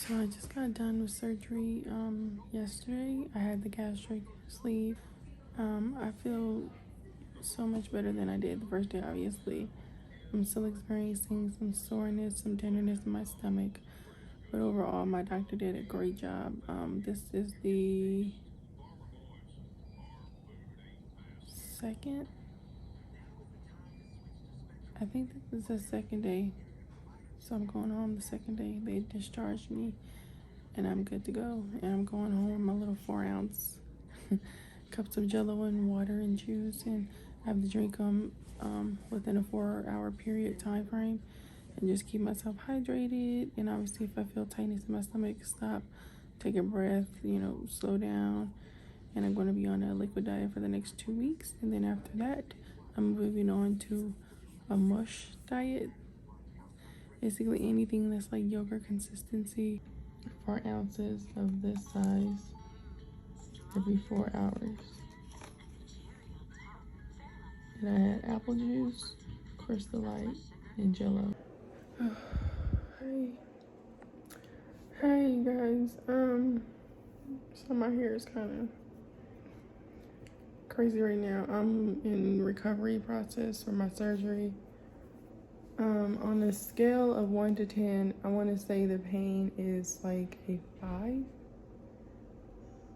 So I just got done with surgery yesterday. I had the gastric sleeve. I feel so much better than I did the first day, obviously. I'm still experiencing some soreness, some tenderness in my stomach. But overall, my doctor did a great job. This is the second, I think this is the second day. So I'm going home the second day. They discharged me and I'm good to go. And I'm going home with my little 4 ounce cups of Jello and water and juice, and I have to drink them within a 4-hour period time frame, and just keep myself hydrated. And obviously, if I feel tightness in my stomach, stop, take a breath, slow down. And I'm going to be on a liquid diet for the next 2 weeks, and then after that, I'm moving on to a mush diet. Basically, anything that's like yogurt consistency. 4 ounces of this size every 4 hours. And I had apple juice, Crystal Light, and Jello. Hey guys. So my hair is kind of crazy right now. I'm in recovery process for my surgery. On a scale of 1 to 10, I want to say the pain is like a 5.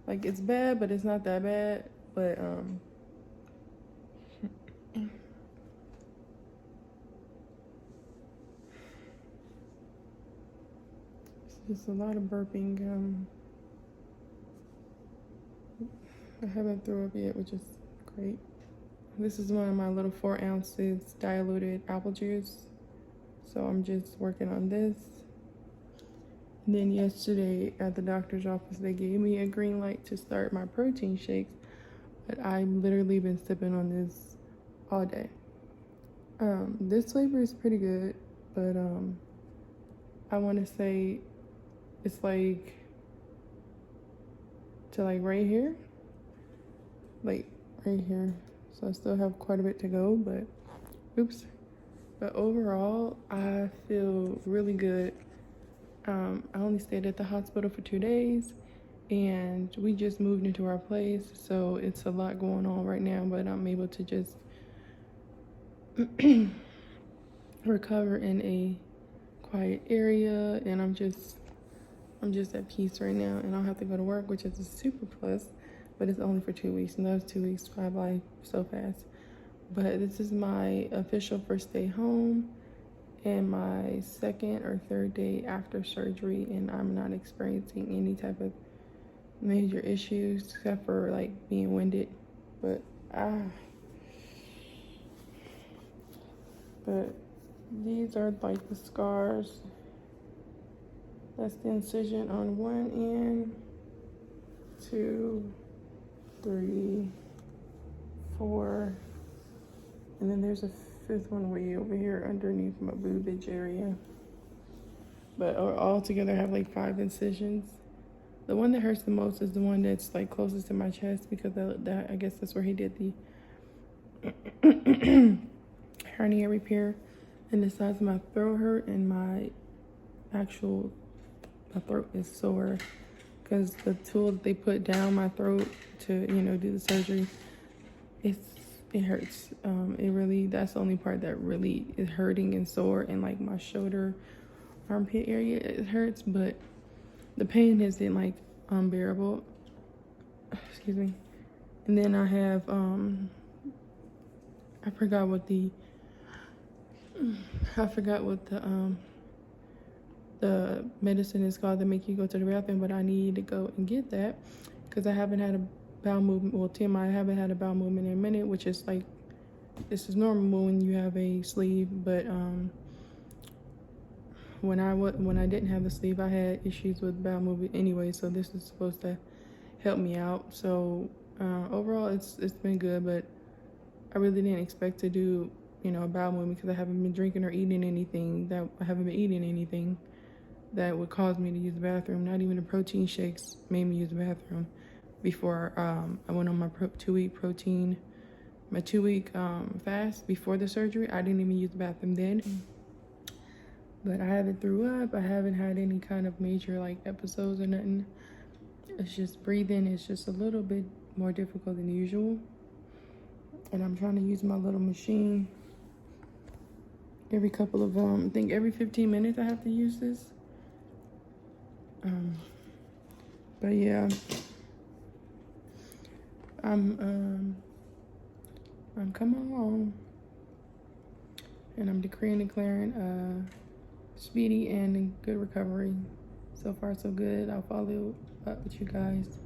Like, it's bad, but it's not that bad. But it's just a lot of burping. I haven't threw up yet, which is great. This is one of my little 4 ounces diluted apple juice. So I'm just working on this. And then yesterday at the doctor's office, they gave me a green light to start my protein shakes. But I've literally been sipping on this all day. This flavor is pretty good, but I want to say it's like to like right here. Like right here. So I still have quite a bit to go, but oops. But overall, I feel really good. I only stayed at the hospital for 2 days, and we just moved into our place, so it's a lot going on right now, but I'm able to just recover in a quiet area, and I'm just at peace right now, and I don't have to go to work, which is a super plus, but it's only for 2 weeks, and those 2 weeks fly by so fast. But this is my official first day home and my second or third day after surgery, and I'm not experiencing any type of major issues except for like being winded. But these are like the scars. That's the incision on one end, 2, 3, 4. And then there's a 5th one way over here underneath my boobage area. But all together I have like 5 incisions. The one that hurts the most is the one that's like closest to my chest, because that I guess that's where he did the hernia repair. And the sides of my throat hurt, and my throat is sore because the tool that they put down my throat to do the surgery, it hurts. It really, that's the only part that really is hurting and sore, and like my shoulder, armpit area, it hurts, but the pain isn't like unbearable. Excuse me. And then I have I forgot what the medicine is called that make you go to the bathroom, but I need to go and get that because I haven't had a bowel movement. Well, Tim, I haven't had a bowel movement in a minute, which is like, this is normal when you have a sleeve, but when I didn't have the sleeve, I had issues with bowel movement anyway, so this is supposed to help me out. So overall, it's been good, but I really didn't expect to do a bowel movement because I haven't been drinking or eating anything that would cause me to use the bathroom. Not even the protein shakes made me use the bathroom. Before I went on my 2-week fast before the surgery, I didn't even use the bathroom then. But I haven't threw up. I haven't had any kind of major like episodes or nothing. It's just breathing. It's just a little bit more difficult than usual. And I'm trying to use my little machine every couple of, I think every 15 minutes I have to use this. But yeah, I'm coming along, and I'm decreeing and declaring speedy and good recovery. So far, so good. I'll follow up with you guys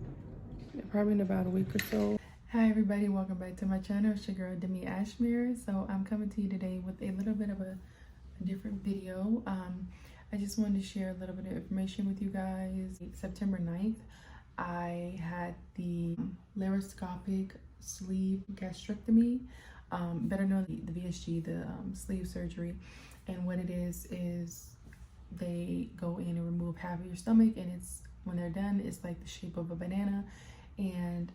probably in about a week or so. Hi everybody, welcome back to my channel. It's your girl Demi Ashmere. So I'm coming to you today with a little bit of a different video. I just wanted to share a little bit of information with you guys. September 9th, I had the laparoscopic sleeve gastrectomy, better known as the VSG, the sleeve surgery. And what it is they go in and remove half of your stomach, and it's, when they're done, it's like the shape of a banana. And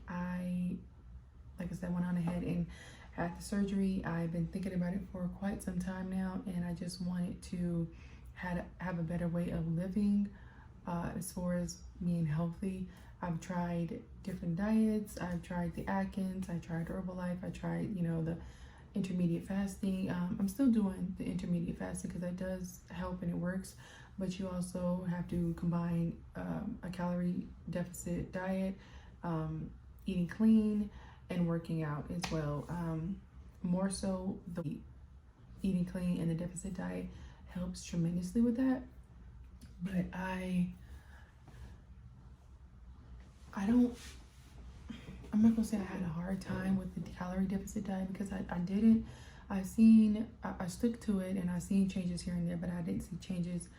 like I said, went on ahead and had the surgery. I've been thinking about it for quite some time now, and I just wanted to have a better way of living as far as being healthy. I've tried different diets. I've tried the Atkins. I tried Herbalife. I tried, the intermediate fasting. I'm still doing the intermediate fasting because that does help and it works. But you also have to combine a calorie deficit diet, eating clean, and working out as well. More so, the eating clean and the deficit diet helps tremendously with that. But I'm not gonna say I had a hard time with the calorie deficit diet, because I didn't. I stuck to it, and I've seen changes here and there, but I didn't see changes,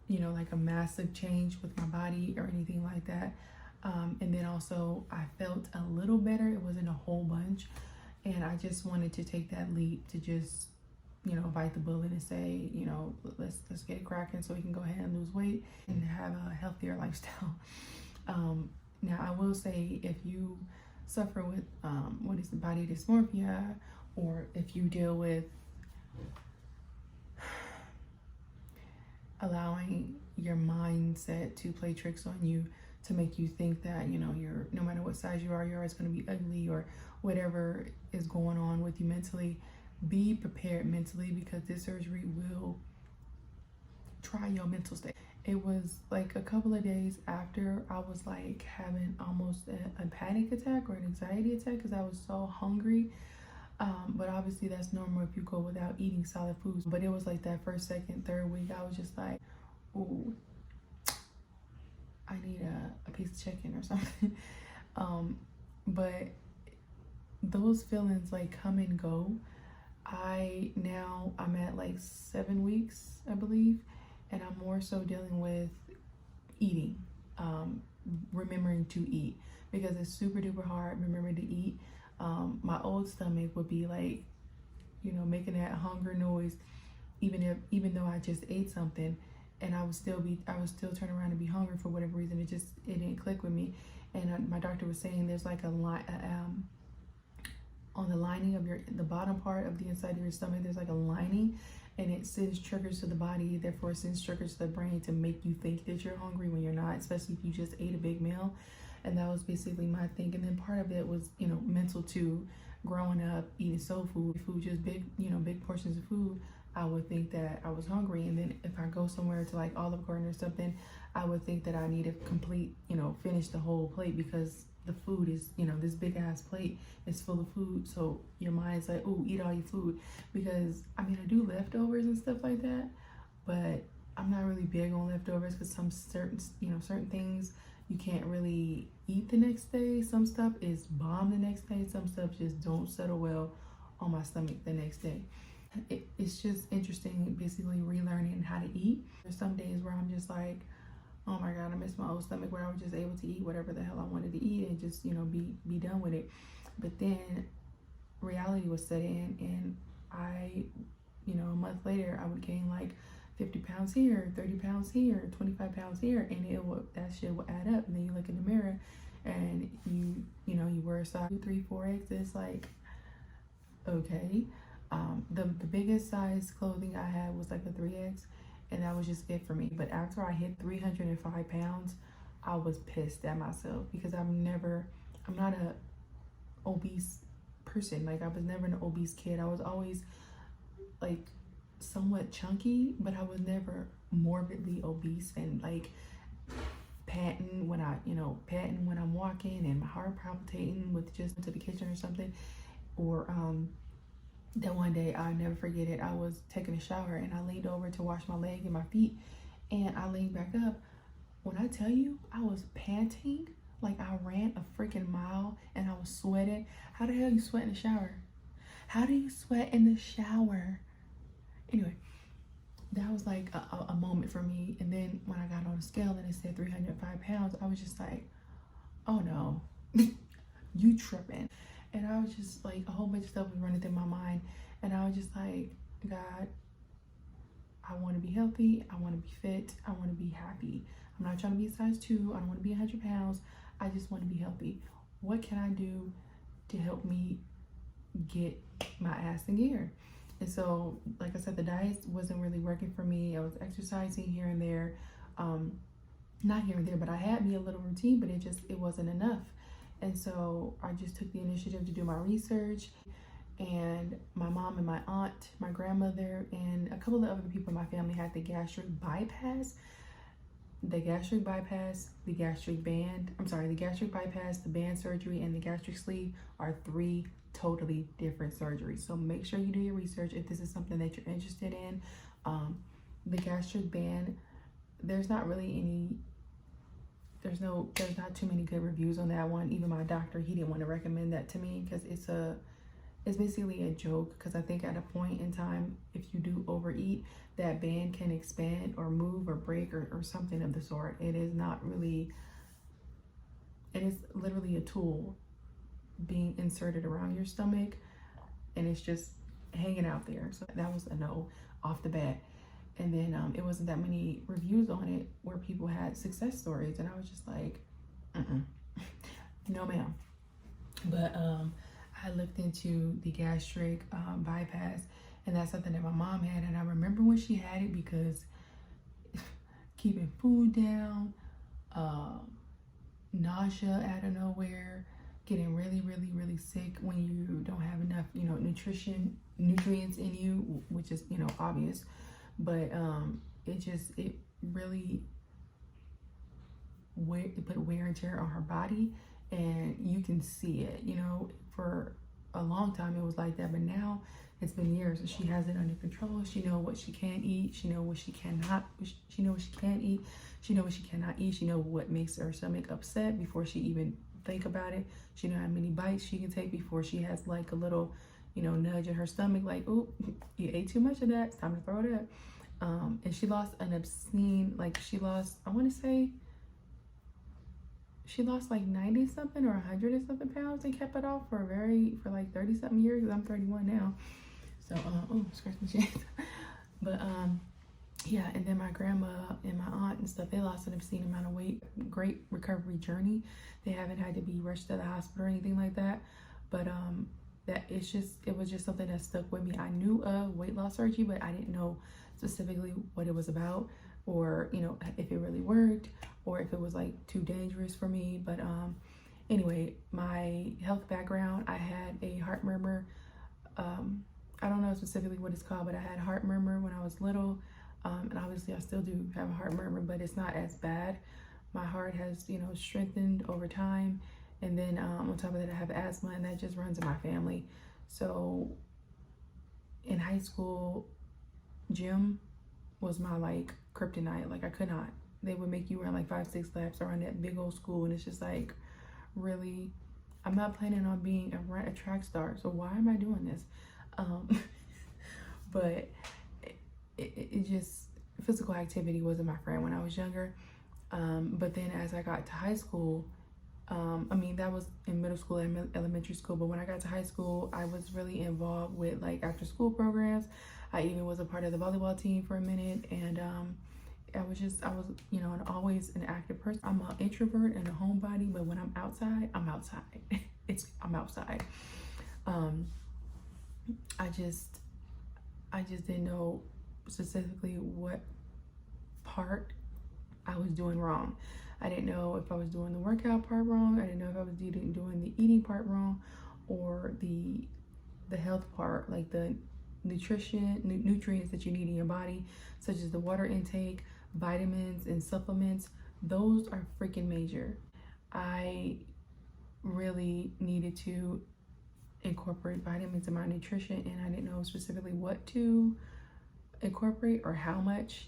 like a massive change with my body or anything like that. And then also I felt a little better. It wasn't a whole bunch. And I just wanted to take that leap to just, bite the bullet and say, let's get it cracking so we can go ahead and lose weight and have a healthier lifestyle. Now I will say, if you suffer with what is the body dysmorphia, or if you deal with allowing your mindset to play tricks on you to make you think that, you're, no matter what size you are, you're always going to be ugly, or whatever is going on with you mentally, be prepared mentally, because this surgery will try your mental state. It was like a couple of days after, I was like having almost a panic attack or an anxiety attack because I was so hungry. But obviously that's normal if you go without eating solid foods. But it was like that first, second, third week, I was just like, ooh, I need a piece of chicken or something. But those feelings like come and go. I'm at like 7 weeks, I believe, and I'm more so dealing with eating, remembering to eat, because it's super duper hard remembering to eat. My old stomach would be like, making that hunger noise, even though I just ate something, and I would still turn around and be hungry for whatever reason. It didn't click with me. And my doctor was saying there's like a line on the lining of the bottom part of the inside of your stomach. There's like a lining, and it sends triggers to the body. Therefore, it sends triggers to the brain to make you think that you're hungry when you're not, especially if you just ate a big meal. And that was basically my thing. And then part of it was, mental too. Growing up, eating soul food, just big portions of food, I would think that I was hungry. And then if I go somewhere to like Olive Garden or something, I would think that I need to complete, finish the whole plate, because the food is, this big ass plate is full of food. So your mind's like, oh, eat all your food. Because I do leftovers and stuff like that, but I'm not really big on leftovers, because some certain things you can't really eat the next day. Some stuff is bomb the next day. Some stuff just don't settle well on my stomach the next day. It's just interesting, basically relearning how to eat. There's some days where I'm just like, oh my God, I miss my old stomach, where I was just able to eat whatever the hell I wanted to eat and just, be done with it. But then reality was set in, and a month later, I would gain like 50 pounds here, 30 pounds here, 25 pounds here, and that shit will add up. And then you look in the mirror, and you wear a size 2, 3, 4X. It's like, okay. The biggest size clothing I had was like a 3X, and that was just it for me. But after I hit 305 pounds, I was pissed at myself because I'm not a obese person. Like, I was never an obese kid. I was always like somewhat chunky, but I was never morbidly obese and like panting when I'm walking and my heart palpitating with just to the kitchen or something. Or that one day, I'll never forget it. I was taking a shower and I leaned over to wash my leg and my feet, and I leaned back up. When I tell you, I was panting like I ran a freaking mile, and I was sweating. How the hell you sweat in the shower? How do you sweat in the shower? Anyway, that was like a moment for me. And then when I got on the scale and it said 305 pounds, I was just like, oh no, you tripping. And I was just like, a whole bunch of stuff was running through my mind. And I was just like, God, I want to be healthy. I want to be fit. I want to be happy. I'm not trying to be a size 2. I don't want to be 100 pounds. I just want to be healthy. What can I do to help me get my ass in gear? And so, like I said, the diet wasn't really working for me. I was exercising here and there. Not here and there, but I had me a little routine, but it wasn't enough. And so I just took the initiative to do my research, and my mom and my aunt, my grandmother, and a couple of other people in my family had the gastric bypass. The gastric bypass, the gastric bypass, the band surgery, and the gastric sleeve are 3 totally different surgeries. So make sure you do your research if this is something that you're interested in. The gastric band, there's not too many good reviews on that one. Even my doctor, he didn't want to recommend that to me because it's basically a joke. Because I think at a point in time, if you do overeat, that band can expand or move or break or something of the sort. It is literally a tool being inserted around your stomach, and it's just hanging out there. So that was a no off the bat. And then it wasn't that many reviews on it where people had success stories, and I was just like, no ma'am. But I looked into the gastric bypass, and that's something that my mom had. And I remember when she had it because keeping food down, nausea out of nowhere, getting really, really, really sick when you don't have enough, nutrients in you, which is, obvious. But it really put wear and tear on her body, and you can see it. For a long time it was like that, but now it's been years, and she has it under control. She knows what she can eat. She knows what she cannot. She knows what she can eat. She knows what she cannot eat. She knows what makes her stomach upset before she even think about it. She knows how many bites she can take before she has like a little, nudge in her stomach, like, oh, you ate too much of that. It's time to throw it up. And she lost an obscene, I want to say, she lost like 90 something or 100 and something pounds and kept it off for like 30 something years. I'm 31 now. So, scratch my chest. But, yeah, and then my grandma and my aunt and stuff, they lost an obscene amount of weight. Great recovery journey. They haven't had to be rushed to the hospital or anything like that. But, it was just something that stuck with me. I knew of weight loss surgery, but I didn't know specifically what it was about, or if it really worked, or if it was like too dangerous for me. But anyway, my health background, I had a heart murmur. I don't know specifically what it's called, but I had heart murmur when I was little, and obviously I still do have a heart murmur, but it's not as bad. My heart has strengthened over time. And then on top of that, I have asthma, and that just runs in my family. So in high school, gym was my like kryptonite. Like, I could not. They would make you run like 5-6 laps around that big old school, and it's just like, really, I'm not planning on being a track star, so why am I doing this? But it just, physical activity wasn't my friend when I was younger. But then as I got to high school, that was in middle school and elementary school, but when I got to high school, I was really involved with like after school programs. I even was a part of the volleyball team for a minute, and I was always an active person. I'm an introvert and a homebody, but when I'm outside, I'm outside. I'm outside. I just didn't know specifically what part I was doing wrong. I didn't know if I was doing the workout part wrong. I didn't know if I was doing the eating part wrong, or the health part, like the nutrients that you need in your body, such as the water intake, vitamins, and supplements. Those are freaking major. I really needed to incorporate vitamins in my nutrition, and I didn't know specifically what to incorporate or how much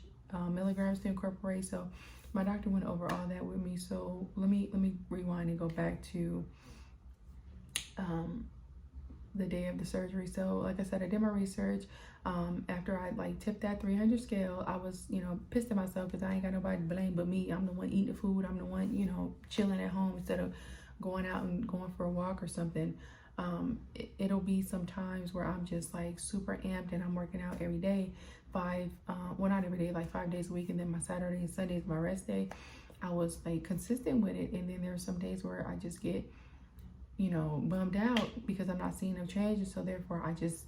milligrams to incorporate. So my doctor went over all that with me. So let me rewind and go back to the day of the surgery. So like I said, I did my research. After I like tipped that 300 scale, I was, pissed at myself because I ain't got nobody to blame but me. I'm the one eating the food. I'm the one, chilling at home instead of going out and going for a walk or something. It'll be some times where I'm just like super amped and I'm working out every day, not every day, like 5 days a week, and then my Saturday and Sunday is my rest day. I was like consistent with it, and then there are some days where I just get bummed out because I'm not seeing no changes, so therefore I just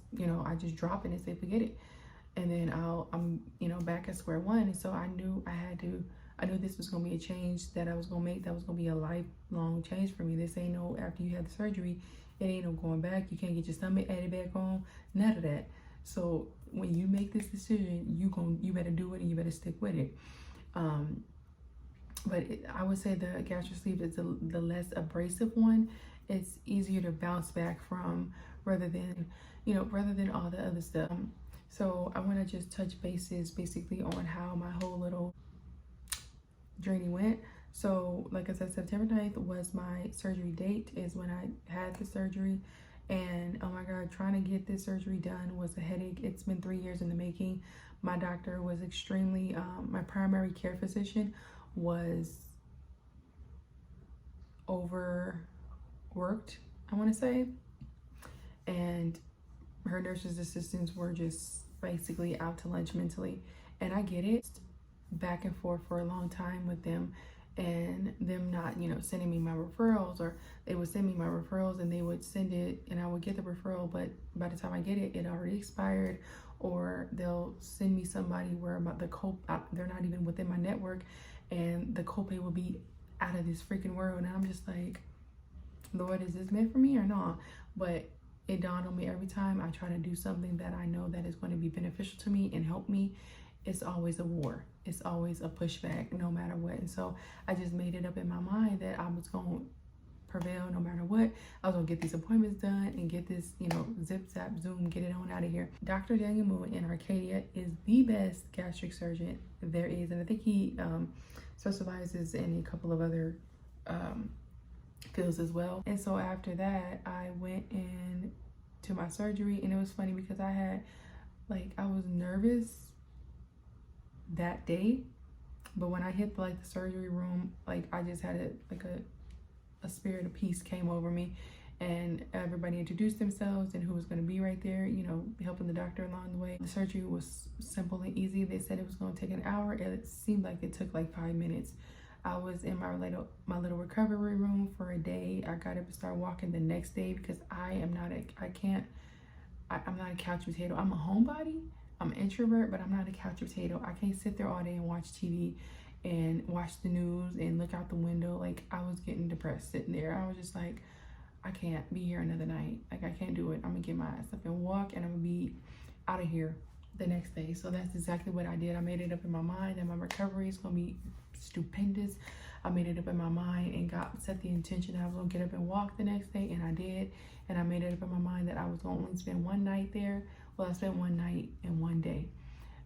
drop it and say forget it, and then I'm back at square one. And so I knew this was gonna be a change that I was gonna make, that was gonna be a lifelong change for me. This ain't no, after you had the surgery, it ain't no going back. You can't get your stomach added back on, none of that. So when you make this decision, you better do it and you better stick with it. But I would say the gastric sleeve is the less abrasive one. It's easier to bounce back from rather than all the other stuff. So I want to just touch bases basically on how my whole little journey went. So like I said, September 9th was my surgery date, is when I had the surgery. And oh my God, trying to get this surgery done was a headache. It's been 3 years in the making. My doctor was extremely, my primary care physician was overworked, I want to say. And her nurses assistants were just basically out to lunch mentally. And I get it, back and forth for a long time with them, and them not, sending me my referrals, or they would send me my referrals and they would send it and I would get the referral, but by the time I get it, it already expired, or they'll send me somebody where they're not even within my network, and the copay will be out of this freaking world. And I'm just like, Lord, is this meant for me or not? But it dawned on me every time I try to do something that I know that is going to be beneficial to me and help me, it's always a war. It's always a pushback, no matter what. And so I just made it up in my mind that I was going to prevail no matter what. I was going to get these appointments done and get this, zip, zap, zoom, get it on out of here. Dr. Daniel Moon in Arcadia is the best gastric surgeon there is. And I think he specializes in a couple of other fields as well. And so after that, I went in to my surgery, and it was funny because I was nervous that day, but when I hit the surgery room, I just had a spirit of peace came over me, and everybody introduced themselves and who was going to be right there, helping the doctor along the way. The surgery was simple and easy. They said it was going to take an hour. It seemed like it took 5 minutes. I was in my little recovery room for a day. I got up and started walking the next day because I'm not a couch potato. I'm a homebody. I'm an introvert, but I'm not a couch potato. I can't sit there all day and watch TV and watch the news and look out the window. I was getting depressed sitting there. I was just like, I can't be here another night. I can't do it. I'm gonna get my ass up and walk, and I'm gonna be out of here the next day. So that's exactly what I did. I made it up in my mind that my recovery is gonna be stupendous. I made it up in my mind and set the intention that I was gonna get up and walk the next day, and I did. And I made it up in my mind that I was gonna only spend one night there. Well, I spent one night and one day,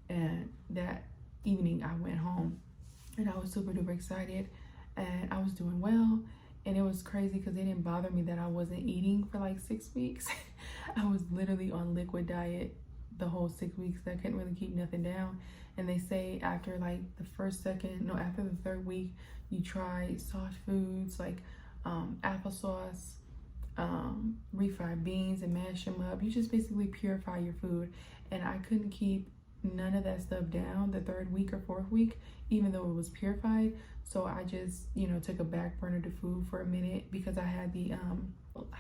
and that evening I went home, and I was super duper excited, and I was doing well. And it was crazy because it didn't bother me that I wasn't eating for 6 weeks. I was literally on liquid diet the whole 6 weeks. I couldn't really keep nothing down. And they say after after the third week, you try soft foods like applesauce, refried beans, and mash them up. You just basically purify your food. And I couldn't keep none of that stuff down the third week or fourth week, even though it was purified. So I just, took a back burner to food for a minute because I had the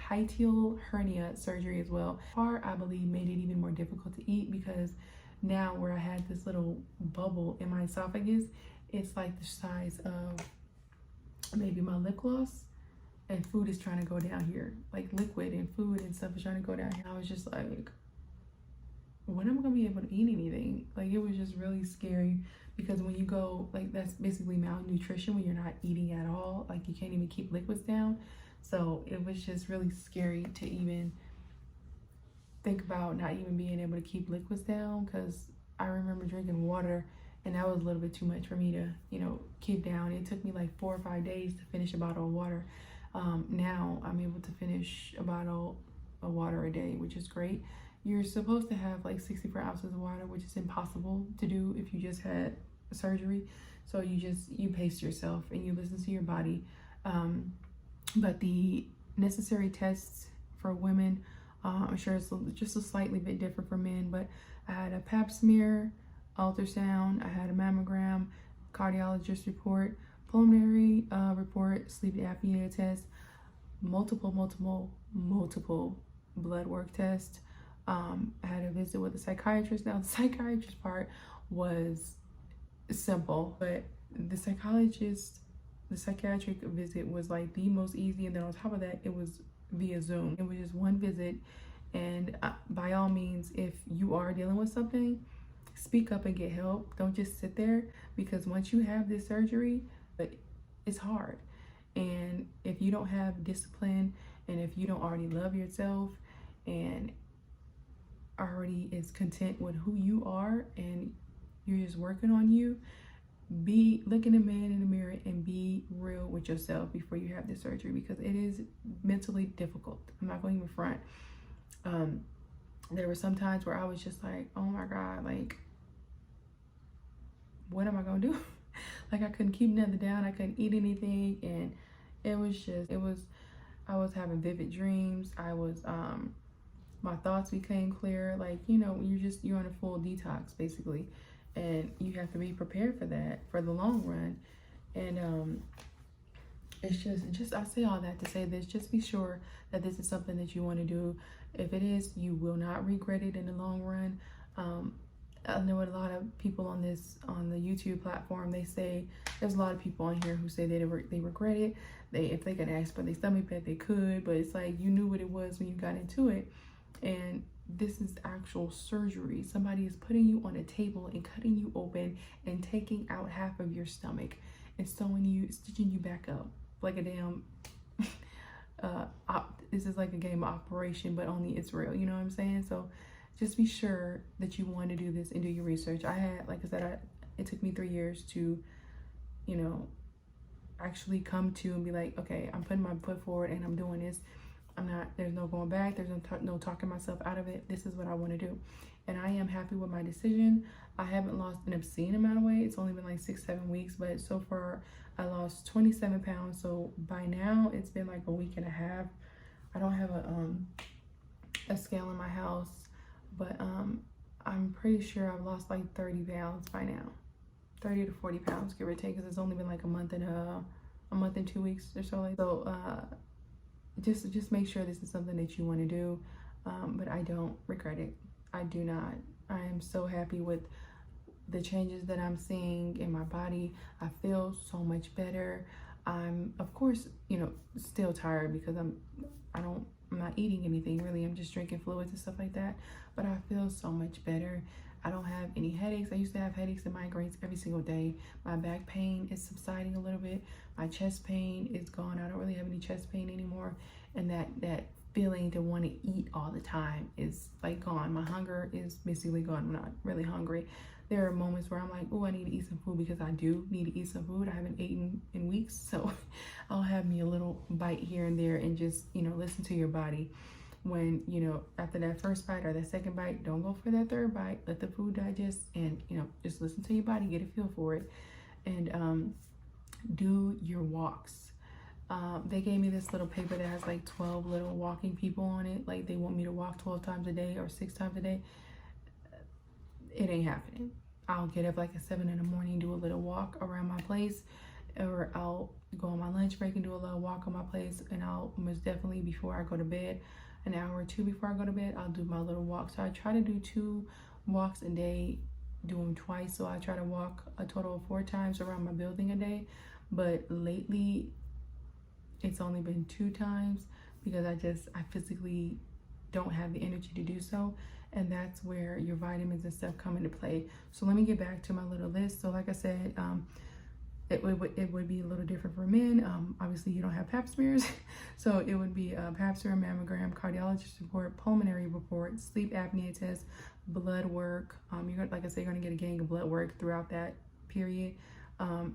hiatal hernia surgery as well. I believe made it even more difficult to eat because now where I had this little bubble in my esophagus, it's like the size of maybe my lip gloss, and food is trying to go down here, like liquid and food and stuff is trying to go down here. I was just like, when am I gonna be able to eat anything? Like, it was just really scary, because when you go, like, that's basically malnutrition when you're not eating at all. Like, you can't even keep liquids down. So it was just really scary to even think about not even being able to keep liquids down, because I remember drinking water, and that was a little bit too much for me to, you know, keep down. It took me like 4 or 5 days to finish a bottle of water. Now I'm able to finish a bottle of water a day, which is great. You're supposed to have like 64 ounces of water, which is impossible to do if you just had surgery. So you pace yourself and you listen to your body. But the necessary tests for women, I'm sure it's just a slightly bit different for men, but I had a pap smear, ultrasound, I had a mammogram, cardiologist report, pulmonary report, sleep apnea test, multiple blood work tests. I had a visit with a psychiatrist. Now, the psychiatrist part was simple, but the psychiatric visit was like the most easy. And then on top of that, it was via Zoom. It was just one visit. And by all means, if you are dealing with something, speak up and get help. Don't just sit there, because once you have this surgery, it's hard. And if you don't have discipline, and if you don't already love yourself and already is content with who you are, and you're just working on you, look in the man in the mirror and be real with yourself before you have this surgery, because it is mentally difficult. I'm not going to even front. There were some times where I was just like, oh my God, like, what am I gonna do? Like, I couldn't keep nothing down. I couldn't eat anything. And I was having vivid dreams. My thoughts became clear. Like, you know, you're on a full detox basically. And you have to be prepared for that for the long run. And it's just I say all that to say this: just be sure that this is something that you want to do. If it is, you will not regret it in the long run. I know a lot of people on the YouTube platform, they say, there's a lot of people on here who say they regret it. If they could ask for their stomach bed, they could, but it's like, you knew what it was when you got into it. And this is actual surgery. Somebody is putting you on a table and cutting you open and taking out half of your stomach and stitching you back up like a damn this is like a game of Operation, but only it's real, you know what I'm saying? So just be sure that you want to do this and do your research. Like I said, it took me 3 years to, you know, actually come to and be like, okay, I'm putting my foot forward and I'm doing this. There's no going back. There's no talking myself out of it. This is what I want to do. And I am happy with my decision. I haven't lost an obscene amount of weight. It's only been like 6-7 weeks, but so far I lost 27 pounds. So by now it's been like a week and a half. I don't have a scale in my house, but I'm pretty sure I've lost like 30 pounds by now. 30 to 40 pounds, give or take, because it's only been like a month and 2 weeks or so. Just make sure this is something that you want to do. But I don't regret it. I do not. I am so happy with the changes that I'm seeing in my body. I feel so much better. I'm, of course, you know, still tired because I'm not eating anything really. I'm just drinking fluids and stuff like that. But I feel so much better. I don't have any headaches. I used to have headaches and migraines every single day. My back pain is subsiding a little bit. My chest pain is gone. I don't really have any chest pain anymore. And that feeling to want to eat all the time is like gone. My hunger is basically gone. I'm not really hungry. There are moments where I'm like, oh, I need to eat some food, because I do need to eat some food. I haven't eaten in weeks. So I'll have me a little bite here and there, and just, you know, listen to your body. When, you know, after that first bite or that second bite, don't go for that third bite. Let the food digest, and, you know, just listen to your body, get a feel for it. And do your walks. They gave me this little paper that has like 12 little walking people on it. Like, they want me to walk 12 times a day or 6 times a day. It ain't happening. I'll get up like at 7 in the morning, do a little walk around my place, or I'll go on my lunch break and do a little walk on my place. And I'll most definitely, before I go to bed, an hour or two before I go to bed, I'll do my little walk. So I try to do 2 walks a day, do them twice. So I try to walk a total of 4 times around my building a day. But lately, it's only been 2 times because I physically don't have the energy to do so. And that's where your vitamins and stuff come into play. So let me get back to my little list. So like I said, it would be a little different for men. Obviously you don't have pap smears. So it would be a pap smear, mammogram, cardiologist report, pulmonary report, sleep apnea test, blood work. You're gonna, like I said, you're gonna get a gang of blood work throughout that period.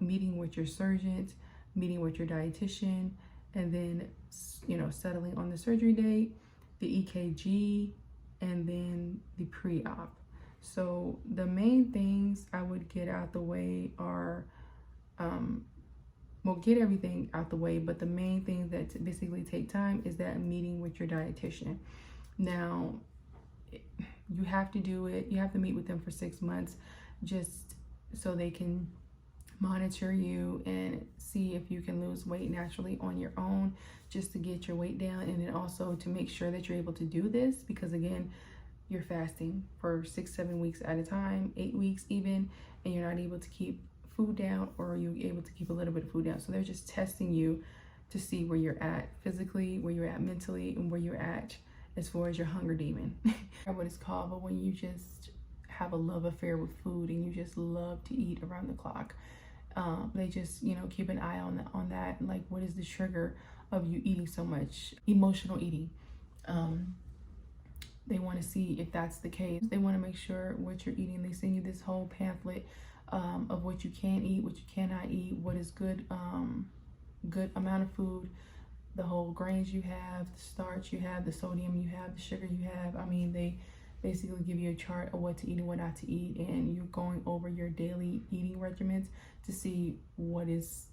Meeting with your surgeon, meeting with your dietitian, and then, you know, settling on the surgery date, the EKG, and then the pre-op. So the main things I would get out the way are, well, get everything out the way, but the main things that basically take time is that meeting with your dietitian. Now, you have to do it. You have to meet with them for 6 months just so they can monitor you and see if you can lose weight naturally on your own, just to get your weight down, and then also to make sure that you're able to do this, because again, you're fasting for 6-7 weeks at a time, 8 weeks even, and you're not able to keep food down, or you're able to keep a little bit of food down. So they're just testing you to see where you're at physically, where you're at mentally, and where you're at as far as your hunger demon. What it's called, but when you just have a love affair with food and you just love to eat around the clock. They just, you know, keep an eye on that. Like, what is the trigger of you eating so much? Emotional eating. They want to see if that's the case. They want to make sure what you're eating. They send you this whole pamphlet of what you can eat, what you cannot eat, what is good, good amount of food, the whole grains you have, the starch you have, the sodium you have, the sugar you have. I mean, they basically give you a chart of what to eat and what not to eat, and you're going over your daily eating regimens to see what is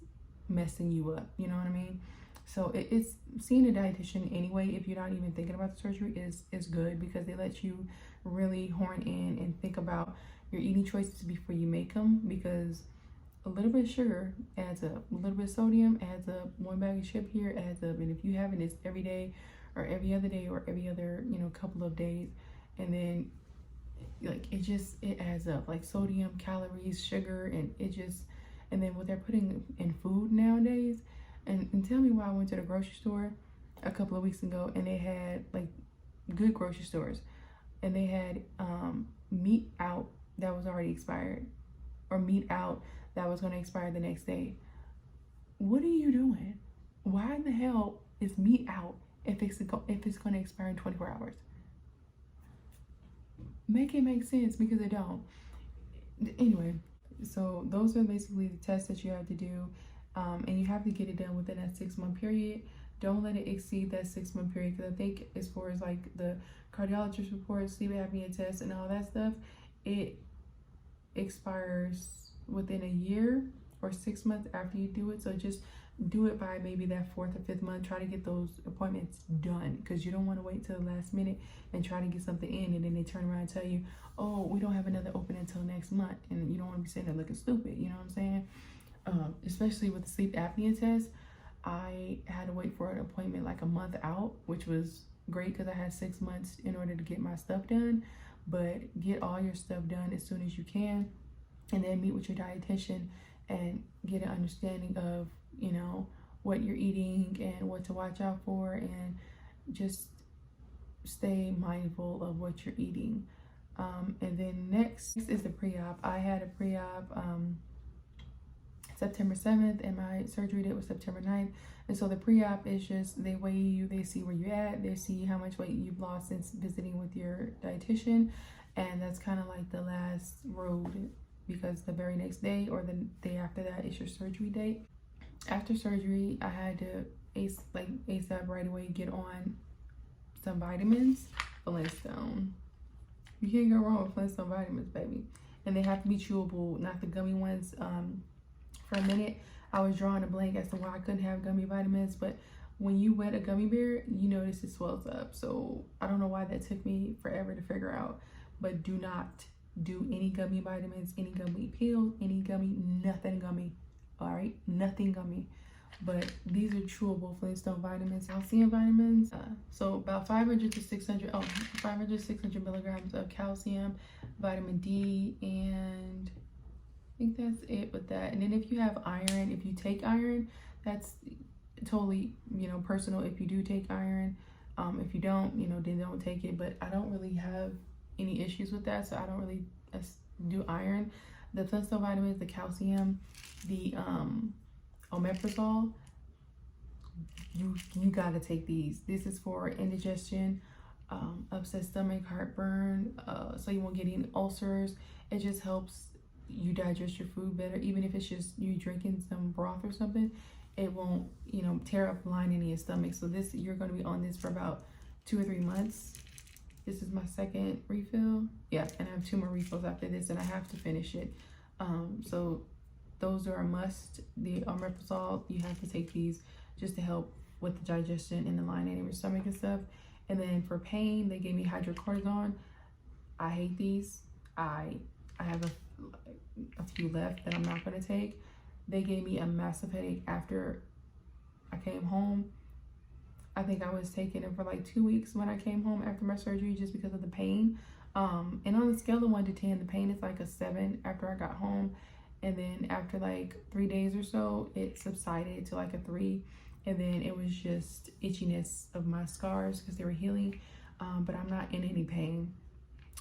messing you up, you know what I mean? So it's seeing a dietitian anyway, if you're not even thinking about the surgery, is good, because they let you really horn in and think about your eating choices before you make them, because a little bit of sugar adds up, a little bit of sodium adds up, 1 bag of chip here adds up, and if you having this every day or every other day or every other, you know, couple of days, and then like it adds up, like sodium, calories, sugar, and and then what they're putting in food nowadays. And tell me why I went to the grocery store a couple of weeks ago and they had, like, good grocery stores, and they had meat out that was already expired, or meat out that was going to expire the next day. What are you doing? Why in the hell is meat out if it's going to expire in 24 hours? Make it make sense, because it don't. Anyway, so those are basically the tests that you have to do, and you have to get it done within that 6-month period. Don't let it exceed that 6-month period, because I think as far as like the cardiologist report, sleep apnea test, and all that stuff, it expires within a year or 6 months after you do it. So just do it by maybe that 4th or 5th month. Try to get those appointments done, because you don't want to wait till the last minute and try to get something in, and then they turn around and tell you, oh, we don't have another open until next month, and you don't want to be sitting there looking stupid, you know what I'm saying? Especially with the sleep apnea test, I had to wait for an appointment like a month out, which was great because I had 6 months in order to get my stuff done. But get all your stuff done as soon as you can, and then meet with your dietitian and get an understanding of, you know, what you're eating and what to watch out for, and just stay mindful of what you're eating. And then next is the pre-op. I had a pre-op September 7th, and my surgery date was September 9th. And so the pre-op is just, they weigh you, they see where you're at, they see how much weight you've lost since visiting with your dietitian, and that's kind of like the last road, because the very next day or the day after that is your surgery date. After surgery, I had to ASAP right away get on some vitamins. Flintstone. You can't go wrong with Flintstone vitamins, baby. And they have to be chewable, not the gummy ones. For a minute, I was drawing a blank as to why I couldn't have gummy vitamins, but when you wet a gummy bear, you notice it swells up. So I don't know why that took me forever to figure out, but do not do any gummy vitamins, any gummy pills, any gummy, nothing gummy. All right, nothing gummy. but these are chewable Flintstone vitamins, calcium vitamins. So about 500 to 600, 500 to 600 milligrams of calcium, vitamin D, and I think that's it with that. And then if you have iron, if you take iron, that's totally, you know, personal. If you do take iron, if you don't, you know, then don't take it. But I don't really have any issues with that, so I don't really do iron. The Flintstone vitamins, the calcium, the omeprazole, you gotta take these. This is for indigestion, upset stomach, heartburn, so you won't get any ulcers. It just helps you digest your food better. Even if it's just you drinking some broth or something, it won't, you know, tear up the lining in your stomach. So this, you're going to be on this for about 2 or 3 months. This is my second refill. Yeah, and I have 2 more refills after this, and I have to finish it. So those are a must. The omeprazole, you have to take these just to help with the digestion and the lining in your stomach and stuff. And then for pain, they gave me hydrocortisone. I hate these. I have a few left that I'm not going to take. They gave me a massive headache after I came home. I think I was taking it for like 2 weeks when I came home after my surgery, just because of the pain. And on a scale of 1 to 10, the pain is like a 7 after I got home. And then after like 3 days or so, it subsided to like a 3. And then it was just itchiness of my scars because they were healing. But I'm not in any pain.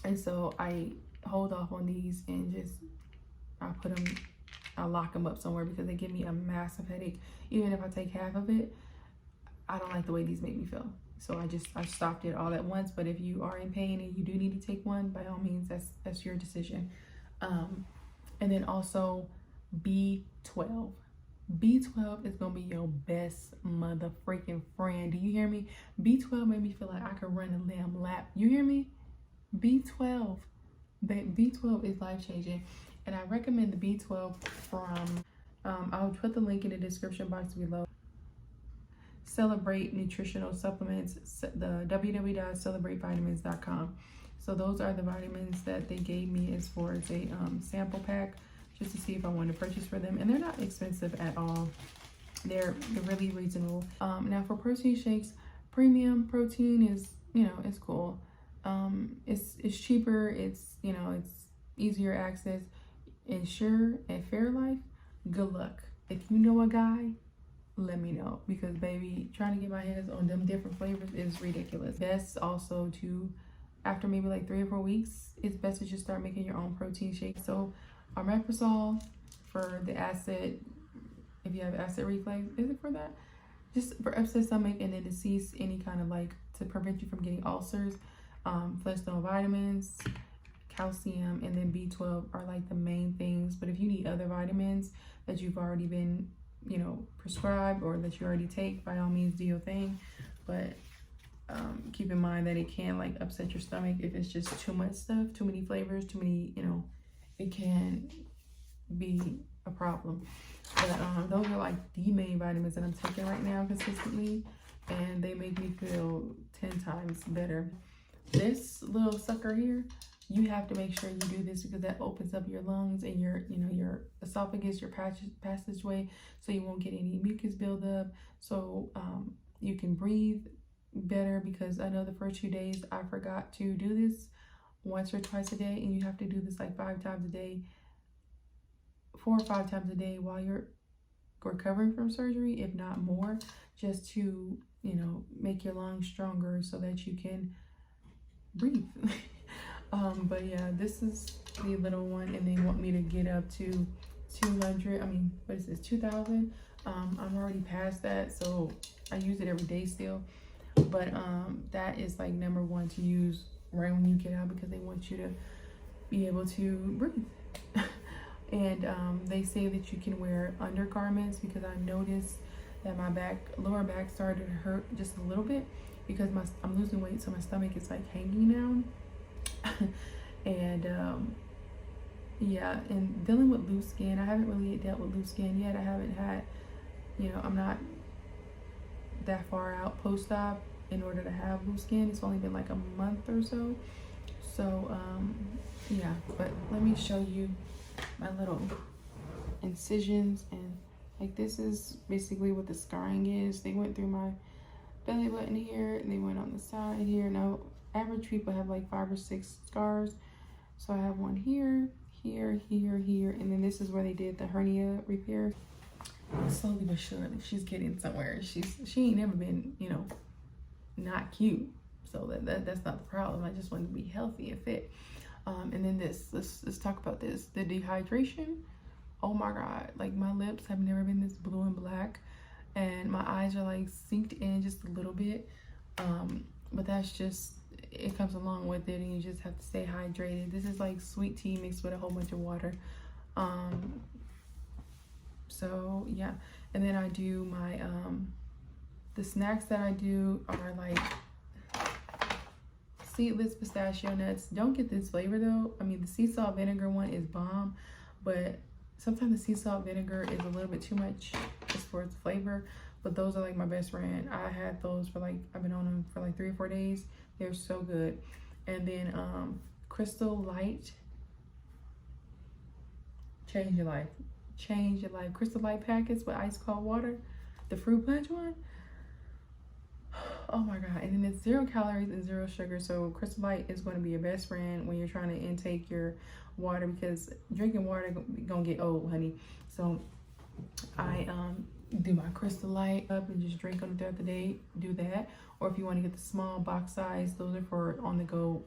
And so I hold off on these and just, I'll lock them up somewhere because they give me a massive headache. Even if I take half of it, I don't like the way these make me feel. So I stopped it all at once. But if you are in pain and you do need to take one, by all means, that's your decision. And then also B12. B12 is gonna be your best mother freaking friend. Do you hear me? B12 made me feel like I could run a lamb lap. You hear me? B12. B12 is life changing. And I recommend the B12 from, I'll put the link in the description box below. Celebrate Nutritional Supplements, the www.celebratevitamins.com. So those are the vitamins that they gave me as far as a sample pack, just to see if I want to purchase for them. And they're not expensive at all. They're really reasonable. Now for protein shakes, premium protein is, you know, it's cool. It's cheaper. It's, you know, it's easier access. Ensure and Fairlife, good luck. If you know a guy, let me know, because baby, trying to get my hands on them different flavors is ridiculous. Best also to, after maybe like 3 or 4 weeks, it's best to just start making your own protein shake. So omeprazole for the acid, if you have acid reflux, is it for that? Just for upset stomach, and then to cease any kind of like, to prevent you from getting ulcers. Flintstone vitamins, calcium, and then B12 are like the main things. But if you need other vitamins that you've already been, you know, prescribed or that you already take, by all means do your thing. But keep in mind that it can like upset your stomach if it's just too much stuff, too many flavors, too many, you know, it can be a problem. But those are like the main vitamins that I'm taking right now consistently, and they make me feel 10 times better. This little sucker here, you have to make sure you do this because that opens up your lungs and your, you know, your esophagus, your passageway, so you won't get any mucus buildup. So you can breathe better, because I know the first few days I forgot to do this once or twice a day, and you have to do this like 5 times a day, 4 or 5 times a day while you're recovering from surgery, if not more, just to, you know, make your lungs stronger so that you can breathe. But yeah, this is the little one, and they want me to get up to 200. I mean, what is this, 2,000? I'm already past that, so I use it every day still. But that is like number 1 to use right when you get out, because they want you to be able to breathe. And they say that you can wear undergarments, because I noticed that my lower back started to hurt just a little bit, because I'm losing weight, so my stomach is like hanging down. And yeah, and dealing with loose skin, I haven't really dealt with loose skin yet. I haven't had, you know, I'm not that far out post-op in order to have loose skin. It's only been like a month or so. So yeah, but let me show you my little incisions and Like this is basically what the scarring is. They went through my belly button here and they went on the side here. Now average people have like 5 or 6 scars. So I have one here, here, here, here, and then this is where they did the hernia repair. Slowly but surely, she's getting somewhere. She ain't never been, you know, not cute. So that's not the problem. I just want to be healthy and fit. And then let's talk about this. The dehydration. Oh my God, like my lips have never been this blue and black, and my eyes are like synced in just a little bit. But that's just, it comes along with it, and you just have to stay hydrated. This is like sweet tea mixed with a whole bunch of water. So yeah, and then I do my the snacks that I do are like seedless pistachio nuts. Don't get this flavor though. I mean, the sea salt vinegar one is bomb, but sometimes the sea salt vinegar is a little bit too much as far as flavor. But those are like my best friend. I had those for like, I've been on them for like 3 or 4 days. They're so good. And then Crystal Light, change your life. Change your life. Crystal Light packets with ice cold water. The fruit punch one. Oh my God. And then it's 0 calories and 0 sugar. So Crystal Light is going to be your best friend when you're trying to intake your water, because drinking water gonna get old, honey. So I do my Crystal Light up and just drink them throughout the day. Do that. Or if you want to get the small box size, those are for on the go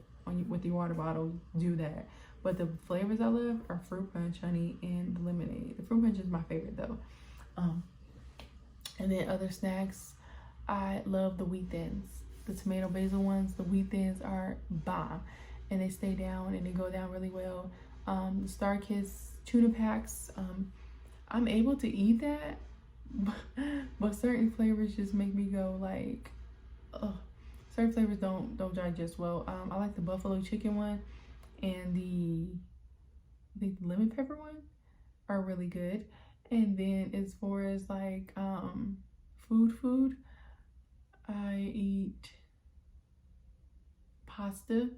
with your water bottle. Do that. But the flavors I love are fruit punch, honey, and the lemonade. The fruit punch is my favorite though. And then other snacks, I love the wheat thins. The tomato basil ones, the wheat thins are bomb, and they stay down and they go down really well. The Star Kiss tuna packs, I'm able to eat that, but certain flavors just make me go like, ugh. Certain flavors don't digest well. I like the buffalo chicken one and the lemon pepper one are really good. And then as far as like food, I eat pasta.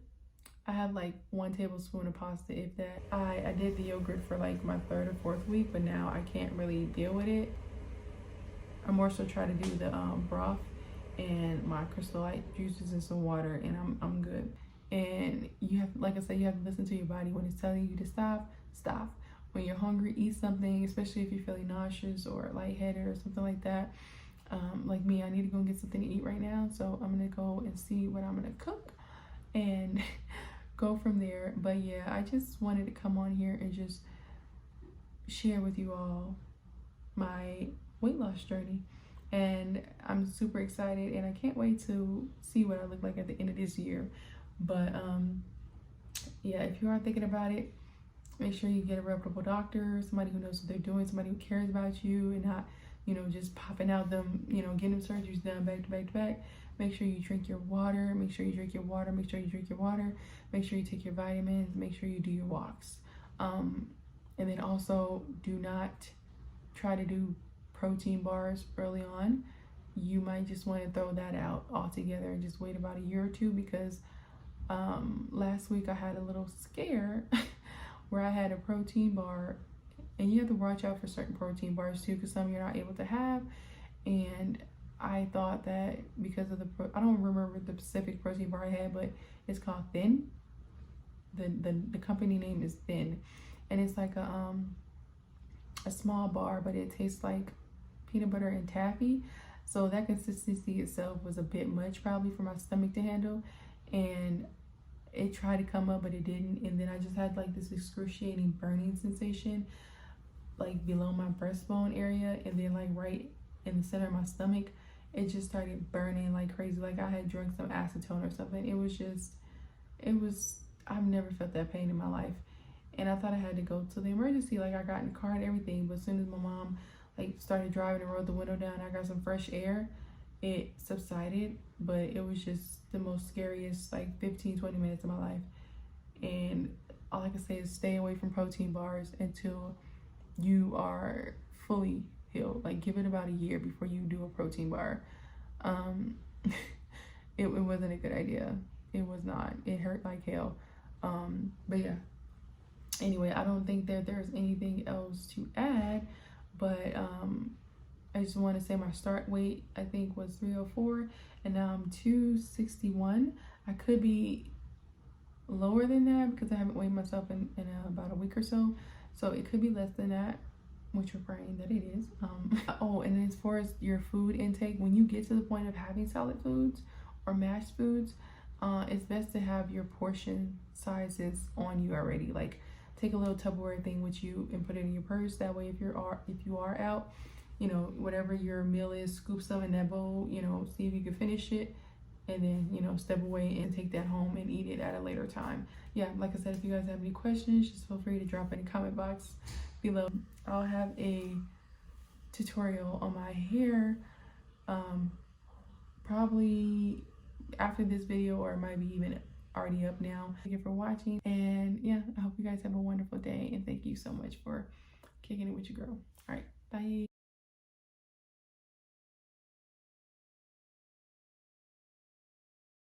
I have like 1 tablespoon of pasta, if that. I did the yogurt for like my 3rd or 4th week, but now I can't really deal with it. I more so try to do the broth and my Crystal Light juices and some water, and I'm good. And you have, like I said, you have to listen to your body. When it's telling you to stop, stop. When you're hungry, eat something, especially if you're feeling nauseous or lightheaded or something like that. Like me, I need to go get something to eat right now, so I'm gonna go and see what I'm gonna cook and go from there. But yeah, I just wanted to come on here and just share with you all my weight loss journey, and I'm super excited, and I can't wait to see what I look like at the end of this year. But yeah, if you are thinking about it, make sure you get a reputable doctor, somebody who knows what they're doing, somebody who cares about you, and not, you know, just popping out them, you know, getting surgeries done back to back to back. Make sure you drink your water. Make sure you drink your water. Make sure you drink your water. Make sure you take your vitamins. Make sure you do your walks. And then also do not try to do protein bars early on. You might just want to throw that out altogether and just wait about a year or two, because last week I had a little scare where I had a protein bar, and you have to watch out for certain protein bars too, because some you're not able to have. And I thought that because of I don't remember the specific protein bar I had, but it's called Thin. The company name is Thin, and it's like a small bar, but it tastes like peanut butter and taffy. So that consistency itself was a bit much probably for my stomach to handle, and it tried to come up but it didn't. And then I just had like this excruciating burning sensation like below my breastbone area, and then like right in the center of my stomach, it just started burning like crazy, like I had drunk some acetone or something. I've never felt that pain in my life, and I thought I had to go to the emergency. Like I got in the car and everything, but as soon as my mom like started driving and rolled the window down, I got some fresh air, it subsided. But it was just the most scariest like 15-20 minutes of my life. And all I can say is stay away from protein bars until you are fully healed. Like give it about a year before you do a protein bar. It wasn't a good idea. It was not. It hurt like hell. But yeah, anyway, I don't think that there's anything else to add, But I just want to say my start weight I think was 304, and now I'm 261. I could be lower than that because I haven't weighed myself in about a week or so, so it could be less than that, which we're praying that it is. Oh, and as far as your food intake, when you get to the point of having solid foods or mashed foods, it's best to have your portion sizes on you already. Like, take a little Tupperware thing with you and put it in your purse. That way, if you are out, you know, whatever your meal is, scoop some in that bowl, you know, see if you can finish it, and then, you know, step away and take that home and eat it at a later time. Yeah, like I said, if you guys have any questions, just feel free to drop in the comment box below. I'll have a tutorial on my hair probably after this video, or it might be even already up now. Thank you for watching, and yeah, I hope you guys have a wonderful day, and thank you so much for kicking it with your girl. All right, bye.